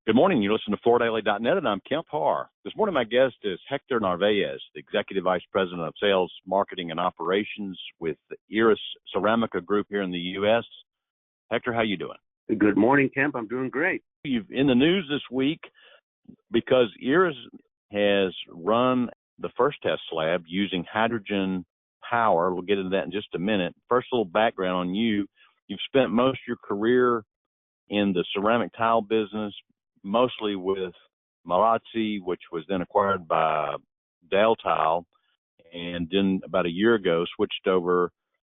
Good morning. You listen to FloorDaily.net, and I'm Kemp Harr. This morning, my guest is Hector Narvaez, the Executive Vice President of Sales, Marketing, and Operations with the Iris Ceramica Group here in the U.S. Hector, how you doing? Good morning, Kemp. I'm doing great. You've in the news this week because Iris has run the first test slab using hydrogen power. We'll get into that in just a minute. First, a little background on you. You've spent most of your career in the ceramic tile business, mostly with Malazzi, which was then acquired by Dell Tile, and then about a year ago switched over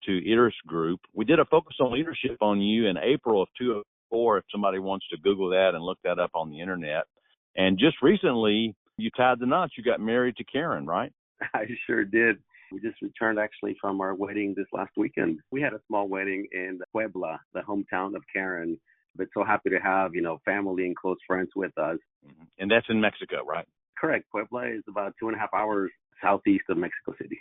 to Iris Group. We did a focus on leadership on you in April of 2004, if somebody wants to Google that and look that up on the internet. And just recently, you tied the knots. You got married to Karen, right? I sure did. We just returned actually from our wedding this last weekend. We had a small wedding in Puebla, the hometown of Karen. But so happy to have, family and close friends with us. Mm-hmm. And that's in Mexico, right? Correct. Puebla is about 2.5 hours southeast of Mexico City.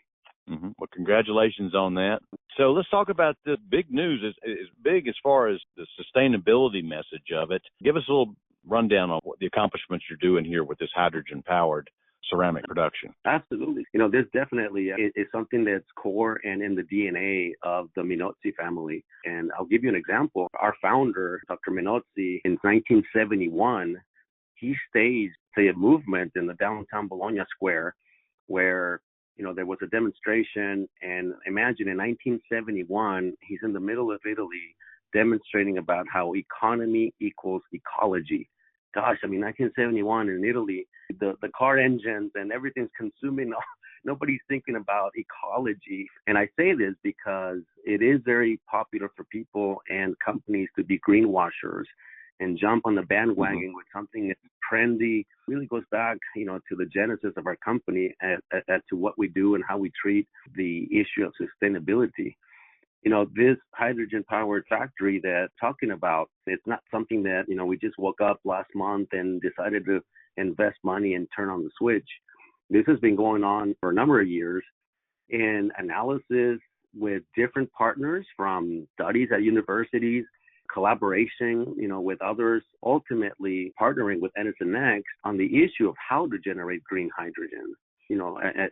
Mm-hmm. Well, congratulations on that. So let's talk about the big news. Is big as far as the sustainability message of it. Give us a little rundown on what the accomplishments you're doing here with this hydrogen-powered ceramic production. Absolutely. This definitely is something that's core and in the DNA of the Minozzi family. And I'll give you an example. Our founder, Dr. Minozzi, in 1971, he staged a movement in the downtown Bologna Square where, there was a demonstration. And imagine in 1971, he's in the middle of Italy demonstrating about how economy equals ecology. Gosh, 1971 in Italy, the car engines and everything's consuming. Nobody's thinking about ecology. And I say this because it is very popular for people and companies to be greenwashers and jump on the bandwagon with something that's trendy. Really goes back, to the genesis of our company as to what we do and how we treat the issue of sustainability. This hydrogen-powered factory that talking about, it's not something that, we just woke up last month and decided to invest money and turn on the switch. This has been going on for a number of years in analysis with different partners from studies at universities, collaboration, with others, ultimately partnering with Edison Next on the issue of how to generate green hydrogen.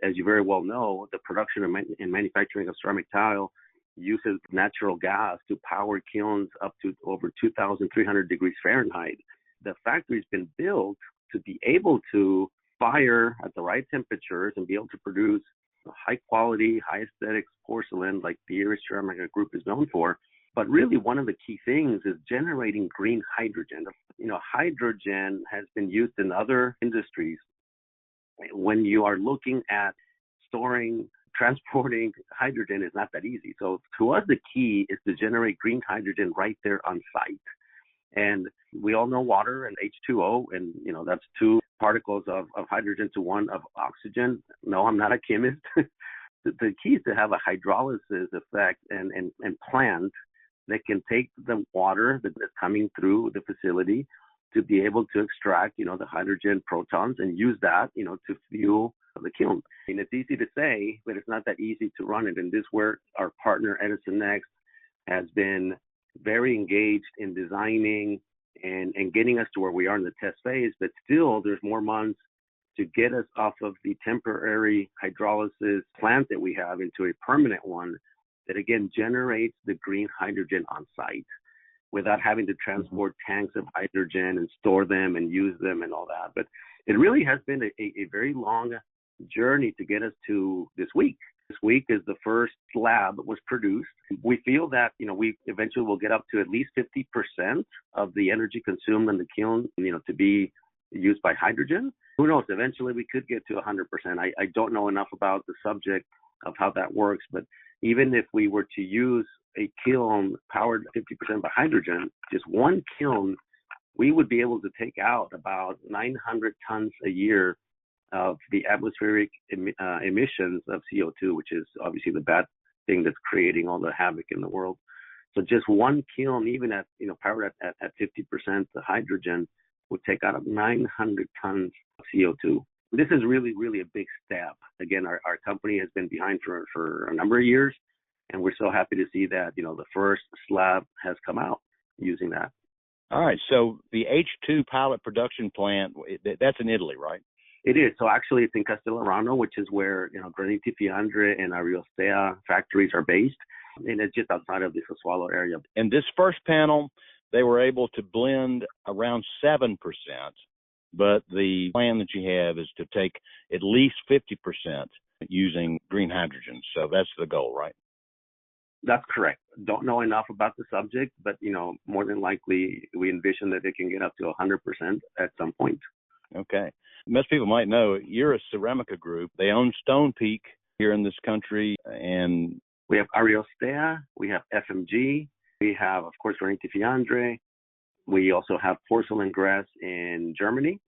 As you very well know, the production and manufacturing of ceramic tile uses natural gas to power kilns up to over 2,300 degrees Fahrenheit. The factory's been built to be able to fire at the right temperatures and be able to produce high quality, high aesthetics porcelain like the Iris Ceramica Group is known for. But really one of the key things is generating green hydrogen. Hydrogen has been used in other industries. When you are looking at transporting hydrogen is not that easy. So to us, the key is to generate green hydrogen right there on site. And we all know water and H2O, and, that's two particles of hydrogen to one of oxygen. No, I'm not a chemist. The key is to have a hydrolysis effect and plant that can take the water that's coming through the facility to be able to extract, the hydrogen protons and use that, to fuel the kiln. And it's easy to say, but it's not that easy to run it. And this is where our partner Edison Next has been very engaged in designing and getting us to where we are in the test phase. But still, there's more months to get us off of the temporary hydrolysis plant that we have into a permanent one that, again, generates the green hydrogen on site without having to transport tanks of hydrogen and store them and use them and all that. But it really has been a very long journey to get us to this week. This week is the first slab that was produced. We feel that, we eventually will get up to at least 50% of the energy consumed in the kiln, to be used by hydrogen. Who knows? Eventually we could get to 100%. I don't know enough about the subject of how that works, but even if we were to use a kiln powered 50% by hydrogen, just one kiln, we would be able to take out about 900 tons a year of the atmospheric emissions of CO2, which is obviously the bad thing that's creating all the havoc in the world. So just one kiln, even at, powered at 50% the hydrogen, would take out 900 tons of CO2. This is really, really a big step. Again, our company has been behind for a number of years, and we're so happy to see that, the first slab has come out using that. All right. So the H2 pilot production plant, that's in Italy, right? It is. So actually it's in Castellarano, which is where, Graniti Fiandre and Ariostea factories are based. And it's just outside of the Sassuolo area. And this first panel, they were able to blend around 7%, but the plan that you have is to take at least 50% using green hydrogen. So that's the goal, right? That's correct. Don't know enough about the subject, but, more than likely we envision that it can get up to 100% at some point. Okay. Most people might know Iris Ceramica Group. They own Stone Peak here in this country, and we have Ariostea, we have FMG, we have, of course, Graniti Fiandre. We also have Porcelain Grass in Germany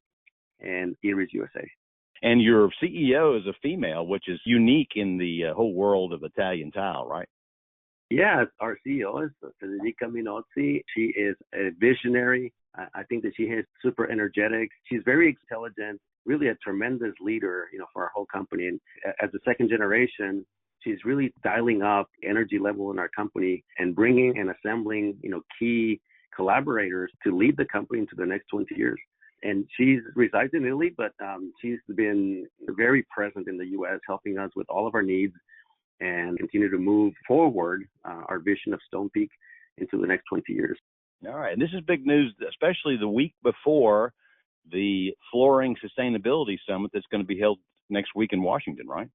and Iris USA. And your CEO is a female, which is unique in the whole world of Italian tile, right? Yes, our CEO is Federica Minozzi. She is a visionary. I think that she is super energetic. She's very intelligent, really a tremendous leader, for our whole company. And as a second generation, she's really dialing up energy level in our company and bringing and assembling, key collaborators to lead the company into the next 20 years. And she resides in Italy, but she's been very present in the U.S., helping us with all of our needs and continue to move forward our vision of Stone Peak into the next 20 years. All right. And this is big news, especially the week before the Flooring Sustainability Summit that's going to be held next week in Washington, right?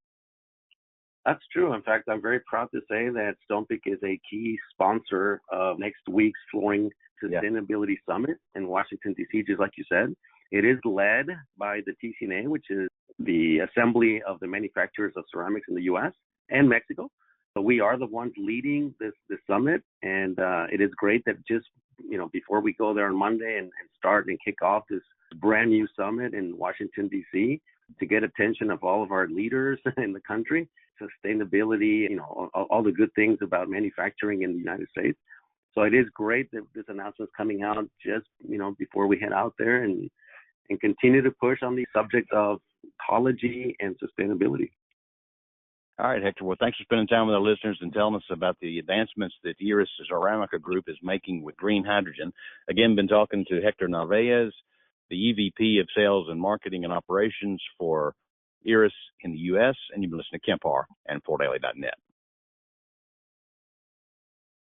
That's true. In fact, I'm very proud to say that Stone Peak is a key sponsor of next week's Flooring Sustainability Summit in Washington, D.C., just like you said. It is led by the TCNA, which is the Assembly of the Manufacturers of Ceramics in the U.S. and Mexico. So we are the ones leading this summit, and it is great that just before we go there on Monday and start and kick off this brand new summit in Washington, D.C., to get attention of all of our leaders in the country, sustainability, all the good things about manufacturing in the United States. So it is great that this announcement is coming out just before we head out there and continue to push on the subject of ecology and sustainability. All right, Hector. Well, thanks for spending time with our listeners and telling us about the advancements that Iris Ceramica Group is making with green hydrogen. Again, been talking to Hector Narvaez, the EVP of Sales and Marketing and Operations for Iris in the U.S., and you've been listening to Kemp Harr and FloorDaily.net.